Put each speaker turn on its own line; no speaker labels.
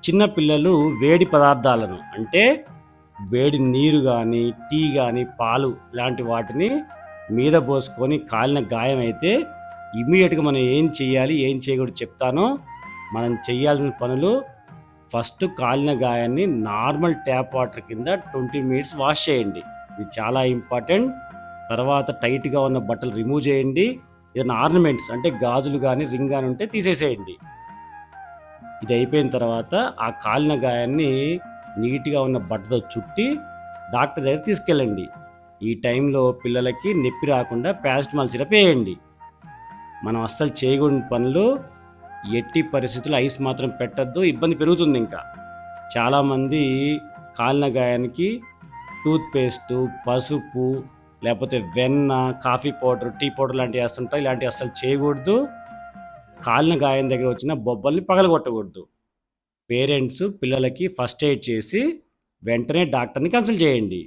చిన్న పిల్లలు వేడి పదార్థాలను అంటే వేడి నీరు గానీ, టీ గానీ, పాలు ఇలాంటి వాటిని మీద పోసుకొని కాలిన గాయం అయితే ఇమ్మీడియేట్‌గా మనం ఏం చేయాలి, ఏం చేయకూడదో చెప్తాను. మనం చేయాల్సిన పనులు ఫస్ట్ కాలిన గాయాన్ని నార్మల్ ట్యాప్ వాటర్ కింద 20 మినిట్స్ వాష్ చేయండి. ఇది చాలా ఇంపార్టెంట్. తర్వాత టైట్‌గా ఉన్న బట్టలు రిమూవ్ చేయండి. ఏదైనా ఆర్నమెంట్స్ అంటే గాజులు గానీ, రింగ్ గానీ ఉంటే తీసేసేయండి. ఇది అయిపోయిన తర్వాత ఆ కాలిన గాయాన్ని నీట్‌గా ఉన్న బట్టతో చుట్టి డాక్టర్ దగ్గరికి తీసుకెళ్ళండి. ఈ టైంలో పిల్లలకి నొప్పి రాకుండా పారాసిటమాల్ సిరప్ ఎయండి. మనం అస్సలు చేయకూడని పనులు ఎట్టి పరిస్థితుల్లో ఐస్ మాత్రం పెట్టొద్దు. ఇబ్బంది పెరుగుతుందింకా. చాలామంది కాలిన గాయానికి టూత్ పేస్టు, పసుపు, లేపోతే వెన్న, కాఫీ పౌడర్, టీ పౌడర్ లాంటివి ఏస్తుంటారు. ఇలాంటివి అస్సలు చేయకూడదు. కాలిన గాయం దగ్గర వచ్చిన బొబ్బల్ని పగలగొట్టకూడదు. పేరెంట్స్ పిల్లలకి ఫస్ట్ ఎయిడ్ చేసి వెంటనే డాక్టర్‌ని కన్సల్ట్ చేయండి.